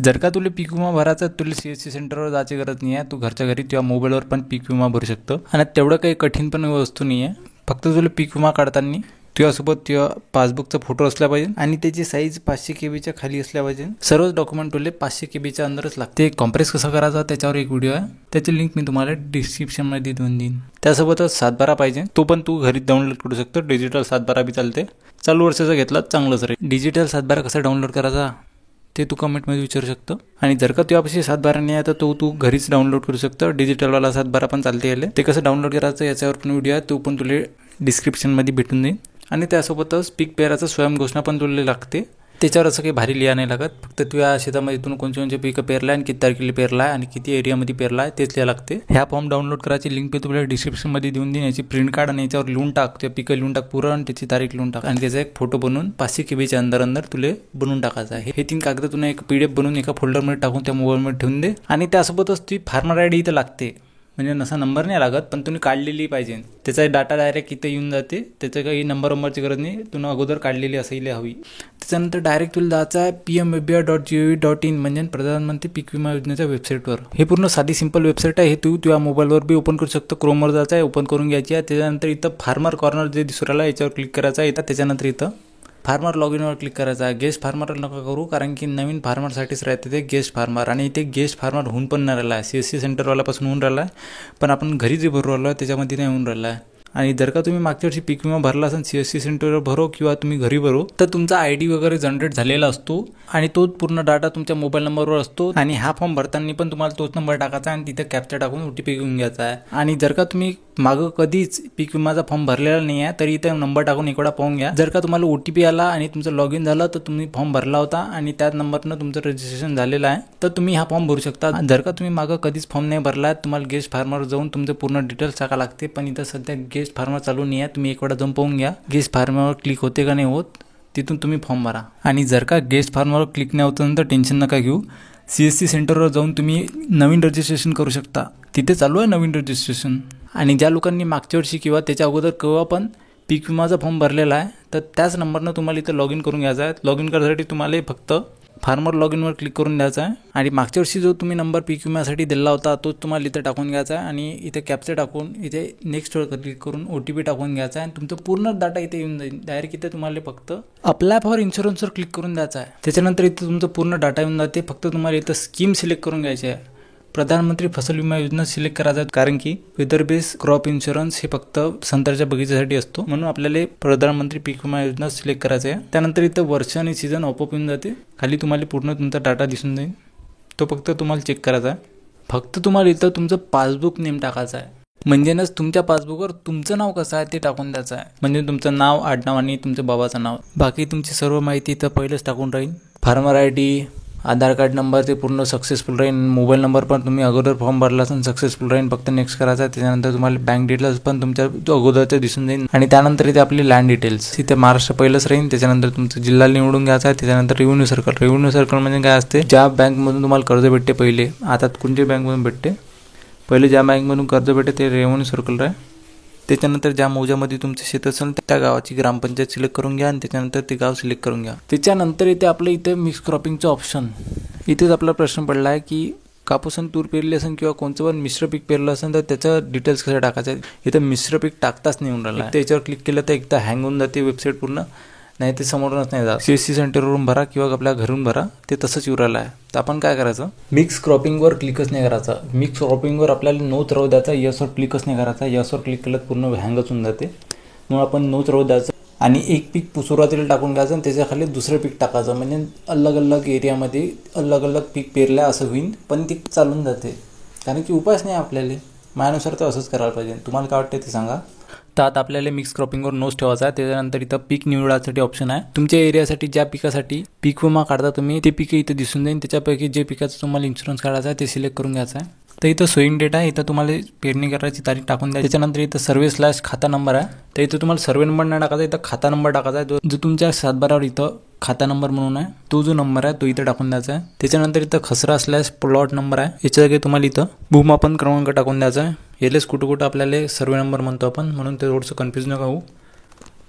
जर का तुला पीक विमा भरायचा तुला CSC सेंटरवर जायची गरज नाही आहे. तू घरच्या घरी तुझ्या मोबाईलवर पण पीक विमा भरू शकतो आणि तेवढं काही कठीण पण वस्तू नाही आहे. फक्त तुला पीक विमा काढताना तुझ्यासोबत तुझ्या पासबुकचा फोटो असला पाहिजे आणि त्याची साईज 500 KB खाली असल्या पाहिजे. सर्वच डॉक्युमेंट तुला 500 KB अंदरच लागते. कॉम्प्रेस कसं करायचं त्याच्यावर एक व्हिडिओ आहे, त्याची लिंक मी तुम्हाला डिस्क्रिप्शनमध्ये देईन. त्यासोबतच 7/12 पाहिजे, तो पण तू घरी डाउनलोड करू शकतो. डिजिटल 7/12 बी चालते. चालू वर्षाचा घेतला चांगलंच रे. डिजिटल 7/12 कसा डाउनलोड करायचा ते तू कमेंटमध्ये विचारू शकतो. आणि जर का तुझ्यापाशी 7/12 नाही आहे तर तू घरीच डाउनलोड करू शकतो. डिजिटलवाला 7/12 पण चालते याले. ते कसं डाउनलोड करायचं याच्यावर पण व्हिडिओ आहे, तो पण तुला डिस्क्रिप्शनमध्ये भेटून देईन. आणि त्यासोबतच पीक पेराचं स्वयंघोषणा पण तुला लागते. त्याच्यावर असं काही भारी लिहा नाही लागत. फक्त तुझ्या शेतामध्ये तुम्ही कोणते पिकं पेरलं आणि किती तारखेला पेरला आहे आणि किती एरियामध्ये पेरला आहे तेच लिहा लागते. ह्या फॉर्म डाउनलोड करायची लिंक मी तुम्हाला डिस्क्रिप्शनमध्ये देऊन देईन. याची प्रिंट काढ आणि याच्यावर लिहून टाक, त्या पिकं लिहून टाक पूर्ण आणि त्याची तारीख लिहून टाक आणि त्याचा एक फोटो बनवून 500 KB अंदर तुला बनवून टाकायचा आहे. हे 3 कागद तुला एक PDF बनवून एका फोल्डरमध्ये टाकून त्या मोबाईलमध्ये ठेवून दे. आणि त्यासोबतच ती फार्मर ID इथं लागते. म्हणजे नसा नंबर नाही लागत, पण तुम्ही काढलेली पाहिजे. त्याचा डाटा डायरेक्ट इथे येऊन जाते. त्याचं काही नंबरची गरज नाही, तुम्ही अगोदर काढलेली असायला हवी. त्याच्यानंतर डायरेक्ट तुला जायचं आहे pmfbi.gov.in म्हणजे प्रधानमंत्री पीक विमा योजनेच्या वेबसाईटवर. हे पूर्ण साधी सिंपल वेबसाईट आहे. हे तू तुझ्या मोबाईलवर बी ओपन करू शकतो. क्रोमवर जायचं आहे, ओपन करून घ्यायची आहे. त्याच्यानंतर इथं फार्मर कॉर्नर जे दिसू राहिला याच्यावर क्लिक करायचं आहे. त्याच्यानंतर इथं फार्मर लॉग इनवर क्लिक करायचा आहे. गेस्ट फार्मर नका करू, कारण की नवीन फार्मरसाठीच राहते ते गेस्ट फार्मर. आणि इथे गेस्ट फार्मर होऊन पण नाही राहिला आहे. CSC सेंटरवाल्यापासून होऊन राहिला आहे, पण आपण घरी जे भरू राहिलो त्याच्यामध्ये नाही होऊन राहिला आहे. आणि जर का तुम्ही मागच्या वर्षी पीक विमा भरला असेल CSC सेंटरवर भरो किंवा तुम्ही घरी भरो तर तुमचा ID वगैरे जनरेट झालेला असतो आणि तोच पूर्ण डाटा तुमच्या मोबाईल नंबरवर असतो. आणि हा फॉर्म भरताना पण तुम्हाला तोच नंबर टाकायचा आणि तिथे कॅप्चा टाकून OTP घेऊन घ्यायचा आहे. आणि जर का तुम्ही मागं कधीच पीक विमाचा फॉर्म भरलेला नाही आहे तरी इथे नंबर टाकून एक वेळा पाहून घ्या. जर का तुम्हाला OTP आला आणि तुमचं लॉग इन झालं तर तुम्ही फॉर्म भरला होता आणि त्याच नंबरनं तुमचं रजिस्ट्रेशन झालेलं आहे तर तुम्ही हा फॉर्म भरू शकता. जर का तुम्ही मागं कधीच फॉर्म नाही भरला तुम्हाला गेस्ट फार्मर जाऊन तुमचं पूर्ण डिटेल्स टाका लागते. पण इथं सध्या गेस्ट फार्मर चालू नाही आहे. तुम्ही एक वेळा जाऊन पाहून घ्या गेस्ट फार्मरवर क्लिक होते का नाही होत, तिथून तुम्ही फॉर्म भरा. आणि जर का गेस्ट फार्मरवर क्लिक नाही होतं तर टेन्शन नका घेऊ. CSC सेंटरवर जाऊन तुम्ही नवीन रजिस्ट्रेशन करू शकता. तिथे चालू आहे नवीन रजिस्ट्रेशन. आणि ज्या लोकांनी मागच्या वर्षी किंवा त्याच्या अगोदर केव्हा पण पीक विमाचा फॉर्म भरलेला आहे तर त्याच नंबरनं तुम्हाला इथं लॉग इन करून घ्यायचा आहे. लॉग इन करण्यासाठी तुम्हाला फक्त फार्मर लॉग इनवर क्लिक करून द्यायचा आहे. आणि मागच्या वर्षी जो तुम्ही नंबर पीक विम्यासाठी दिला होता तोच तुम्हाला इथे टाकून घ्यायचा आहे. आणि इथे कॅप्चा टाकून इथे नेक्स्टवर क्लिक करून OTP टाकून घ्यायचा आहे आणि तुमचं पूर्ण डाटा इथे येऊन जाईल. डायरेक्ट इथे तुम्हाला फक्त अप्लाय फॉर इन्शुरन्सवर क्लिक करून द्यायचा आहे. त्याच्यानंतर इथे तुमचं पूर्ण डाटा येऊन जाते. फक्त तुम्हाला इथं स्कीम सिलेक्ट करून घ्यायची आहे. प्रधानमंत्री फसल विमा योजना सिलेक्ट करायचा, कारण की वेदर बेस्ड क्रॉप इन्शुरन्स हे फक्त संत्र्याच्या बगीच्यासाठी असतो, म्हणून आपल्याला प्रधानमंत्री पीक विमा योजना सिलेक्ट करायचं आहे. त्यानंतर इथं वर्ष आणि सीझन आपोआप येऊन जाते. खाली तुम्हाला पूर्ण तुमचा डाटा दिसून जाईल, तो फक्त तुम्हाला चेक करायचा आहे. फक्त तुम्हाला इथं तुमचं पासबुक नेम टाकायचं आहे. म्हणजेच तुमच्या पासबुकवर तुमचं नाव कसं आहे ते टाकून द्यायचं आहे. म्हणजे तुमचं नाव, आडनाव आणि तुमच्या बाबाचं नाव. बाकी तुमची सर्व माहिती इथं पहिलेच टाकून राहील. फार्मर ID, आधार कार्ड नंबर ते पूर्ण सक्सेसफुल राहील. मोबाईल नंबर पण तुम्ही अगोदर फॉर्म भरला असेल सक्सेसफुल राहील. फक्त नेक्स्ट करायचा. त्याच्यानंतर तुम्हाला बँक डिटेल्स पण तुमच्या अगोदरचे दिसून जाईल. आणि त्यानंतर इथे आपली लँड डिटेल्स, इथे महाराष्ट्र पहिलंच राहील. त्याच्यानंतर तुमचं जिल्हा निवडून घ्यायचा आहे. त्याच्यानंतर रेव्हेन्यू सर्कल. रेव्हेन्यू सर्कल म्हणजे काय असते, ज्या बँकमधून तुम्हाला कर्ज भेटते पहिले, आता कोणत्या बँकमधून भेटते, पहिले ज्या बँकमधून कर्ज भेटते ते रेव्हेन्यू सर्कल आहे. त्याच्यानंतर ज्या मौजामध्ये तुमचं शेत असेल त्या गावाची ग्रामपंचायत सिलेक्ट करून घ्या आणि त्याच्यानंतर ते गाव सिलेक्ट करून घ्या. त्याच्यानंतर इथे आपलं इथे मिक्स क्रॉपिंगचं ऑप्शन. इथेच आपला प्रश्न पडला आहे की कापूस आणि तूर पेरली असेल किंवा कोणतं पण मिश्र पीक पेरलं असेल तर त्याचं डिटेल्स कसं टाकायचं. इथं मिश्र पीक टाकताच नाही होऊन राहिलं. त्याच्यावर क्लिक केलं तर एकदा हँग होऊन जाते वेबसाईट पूर्ण, नाही ते समोरूनच नाही जात. CSC सेंटरवरून भरा किंवा आपल्या घरून भरा, ते तसंच येऊ राहिलं आहे. तर आपण काय करायचं, मिक्स क्रॉपिंगवर क्लिकच नाही करायचं. मिक्स क्रॉपिंगवर आपल्याला नोच राहू द्यायचा. यसवर क्लिकच नाही करायचा. यसवर क्लिक केलं पूर्ण हँगच होऊन जाते, म्हणून आपण नोच राहू द्यायचं. आणि एक पीक सुरुवातीला टाकून घ्यायचं आणि त्याच्या खाली दुसरं पीक टाकायचं. म्हणजे अलग अलग एरियामध्ये अलग अलग पीक पेरल्या असं होईल, पण ती चालून जाते. कारण की उपायच नाही आपल्याला. माझ्यानुसार तर असंच करायला पाहिजे. तुम्हाला काय वाटतं ते सांगा. तर आता आपल्याला मिक्स क्रॉपिंगवर नोच ठेवायचा आहे. त्याच्यानंतर इथं पीक निवडासाठी ऑप्शन आहे. तुमच्या एरियासाठी ज्या पिकासाठी पीक विमा काढता तुम्ही ते पिके इथं दिसून जाईल. त्याच्यापैकी जे पिकाचं तुम्हाला इन्शुरन्स काढायचा आहे ते सिलेक्ट करून घ्यायचं आहे. तर इथं सोईंग डेट आहे. इथं तुम्हाला पेरणी करायची तारीख टाकून द्या. त्याच्यानंतर इथं सर्वे/खाता नंबर आहे. तर इथं तुम्हाला सर्वे नंबर नाही टाकायचा, इथं खाता नंबर टाकायचा आहे. जो तुमच्या 7/12वर इथं खाता नंबर म्हणून आहे, तो जो नंबर आहे तो इथं टाकून द्यायचा आहे. त्याच्यानंतर इथं खसरा/प्लॉट नंबर आहे. याच्या जागी तुम्हाला इथं भूमापन क्रमांक टाकून द्यायचा आहे. यालेच कुठं कुठं आपल्याला सर्वे नंबर म्हणतो आपण, म्हणून ते थोडंसं कन्फ्यूज नका होऊ.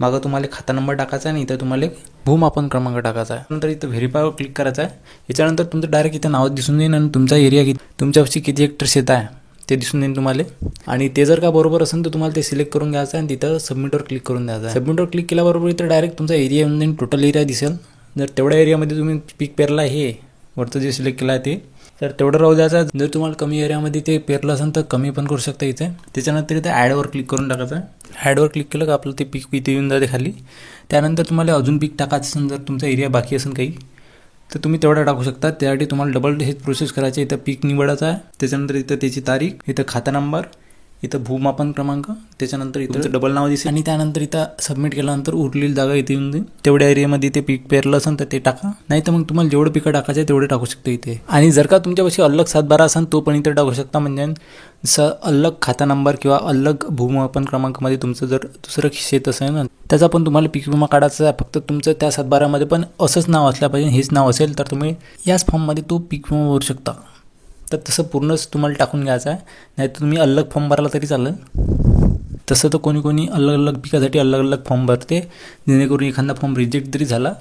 मागं तुम्हाला खाता नंबर टाकायचा आहे आणि इथं तुम्हाला भूमापन क्रमांक टाकायचा आहे. नंतर इथं व्हेरीफायवर क्लिक करायचं आहे. याच्यानंतर तुमचं डायरेक्ट इथं नाव दिसून येईल आणि तुमचा एरिया तुमच्यापाशी किती हेक्टर शेत आहे ते दिसून येईल तुम्हाला. आणि ते जर का बरोबर असेल तर तुम्हाला ते सिलेक्ट करून घ्यायचं आहे आणि तिथं सबमिटवर क्लिक करून द्यायचं आहे. सबमिटवर क्लिक केल्याबरोबर इथं डायरेक्ट तुमचा एरिया येऊन टोटल एरिया दिसेल. जर तेवढ्या एरियामध्ये तुम्ही पीक पेरला आहे वरचं जे सिलेक्ट केलं आहे ते तर तेवढं राहू द्यायचं. जर तुम्हाला कमी एरियामध्ये ते पेरलं असेल तर कमी पण करू शकता इथे. त्याच्यानंतर इथे ॲडवर क्लिक करून टाकायचं आहे. ॲडवर क्लिक केलं का आपलं ते पीक इथे येऊन जाते खाली. त्यानंतर तुम्हाला अजून पीक टाकायचं असेल जर तुमचा एरिया बाकी असेल काही तर तुम्ही तेवढा टाकू शकता. त्यासाठी तुम्हाला डबल हे प्रोसेस करायची. इथं पीक निवडायचं आहे. त्याच्यानंतर इथं त्याची तारीख, इथं खाता नंबर, इथं भूमापन क्रमांक, त्याच्यानंतर इथं डबल नाव दिसेल आणि त्यानंतर इथं सबमिट केल्यानंतर उरलेली जागा इथे येऊन जाईल. तेवढ्या एरियामध्ये ते पीक पेरलं असेल तर ते टाका, नाही तर मग तुम्हाला जेवढं पिकं टाकायचं आहे तेवढे टाकू शकता इथे. आणि जर का तुमच्यापाशी अलग 7/12 असेल तो पण इथे टाकू शकता. म्हणजे अलग खाता नंबर किंवा अलग भूमापन क्रमांकामध्ये तुमचं जर दुसरं शेत असेल ना त्याचा पण तुम्हाला पीक विमा काढायचा आहे. फक्त तुमचं त्या 7/12 पण असंच नाव असलं पाहिजे. हेच नाव असेल तर तुम्ही याच फॉर्ममध्ये तो पीक विमा भरू शकता. तर तसं पूर्णच तुम्हाला टाकून घ्यायचं आहे, नाही तर तुम्ही अलग फॉर्म भरला तरी चालेल. तसं तर कोणी अलग पिकासाठी अलग फॉर्म भरते, जेणेकरून एखादा फॉर्म रिजेक्ट जरी झाला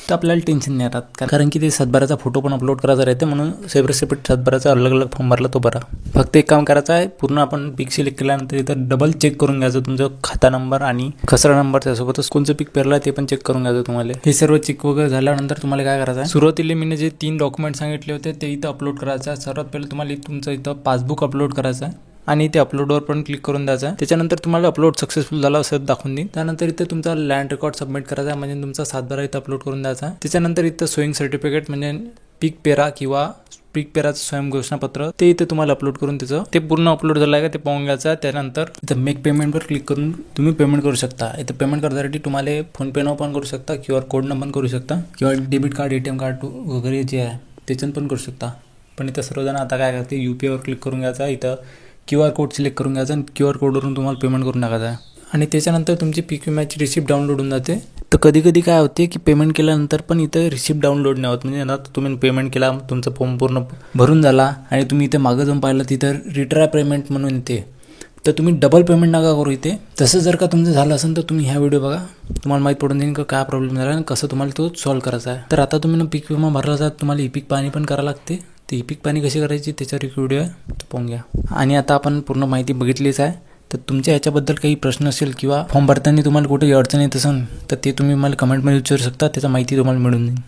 तर आपल्याला टेन्शन नाही राहत. कारण की ते 7/12चा फोटो पण अपलोड करायचा राहते, म्हणून सेपरेट 7/12चा अलग फॉर्म भरला तो बरा. फक्त एक काम करायचं आहे, पूर्ण आपण पीक सिलेक्ट केल्यानंतर इथं डबल चेक करून घ्यायचं तुमचं खाता नंबर आणि खसरा नंबर, त्यासोबतच कोणचं पीक पेरलं ते पण चेक करून घ्यायचं तुम्हाला. हे सर्व चेक वगैरे झाल्यानंतर तुम्हाला काय करायचं आहे, सुरुवातीला मी जे 3 डॉक्युमेंट सांगितले होते ते इथं अपलोड करायचं आहे. सर्वात पहिले तुम्हाला तुमचं इथं पासबुक अपलोड करायचं आहे आणि ते अपलोडवर पण क्लिक करून द्यायचं आहे. त्याच्यानंतर तुम्हाला अपलोड सक्सेसफुल झाला असं दाखवून देईल. त्यानंतर इथं तुमचा लँड रेकॉर्ड सबमिट करायचा आहे, म्हणजे तुमचा 7/12 इथं अपलोड करून द्यायचा आहे. त्याच्यानंतर इथं सोईंग सर्टिफिकेट म्हणजे पीक पेरा किंवा पीक पेराचं स्वयं घोषणापत्र ते इथे तुम्हाला अपलोड करून त्याचं ते पूर्ण अपलोड झालं आहे का ते पाहून घ्यायचं आहे. त्यानंतर इथं मेक पेमेंटवर क्लिक करून तुम्ही पेमेंट करू शकता. इथं पेमेंट करण्यासाठी तुम्हाला फोनपेनं पण करू शकता, QR कोडनं पण करू शकता किंवा डेबिट कार्ड, ATM कार्ड वगैरे जे आहे त्याच्यानं पण करू शकता. पण इथं सर्वजण आता काय करते, UPIवर क्लिक करून घ्यायचं आहे. इथं QR कोड सिलेक्ट करून घ्यायचा आणि QR कोडवरून तुम्हाला पेमेंट करून टाकायचं आहे. आणि त्याच्यानंतर तुमची पीक विम्याची रिसिप्ट डाउनलोड होऊन जाते. तर कधी काय होते की पेमेंट केल्यानंतर पण इथं रिसिप्ट डाउनलोड नाही होत. म्हणजे आता तुम्ही पेमेंट केला, तुमचा फॉर्म पूर्ण भरून झाला आणि तुम्ही इथे मागं जाऊन पाहिलं तिथं रिट्राय पेमेंट म्हणून येते, तर तुम्ही डबल पेमेंट नका करू इथे. तसं जर का तुमचं झालं असेल तर तुम्ही ह्या व्हिडिओ बघा, तुम्हाला माहीत पडून जाईल का काय प्रॉब्लेम झाला आणि कसं तुम्हाला तो सॉल्व्ह करायचा आहे. तर आता तुम्ही पीक विमा भरला जात तुम्हाला ई पीक पाणी पण करावं लागते. ते ई पीक पाणी कशी करायची त्याच्यावर एक व्हिडिओ आहे, तो पाहून घ्या. आणि आता आपण पूर्ण माहिती बघितलीच आहे. तर तुमच्या याच्याबद्दल काही प्रश्न असेल किंवा फॉर्म भरताना तुम्हाला कुठे अडचण येत असेल तर ते तुम्ही मला कमेंटमध्ये विचारू शकता, त्याचा माहिती तुम्हाला मिळून जाईल.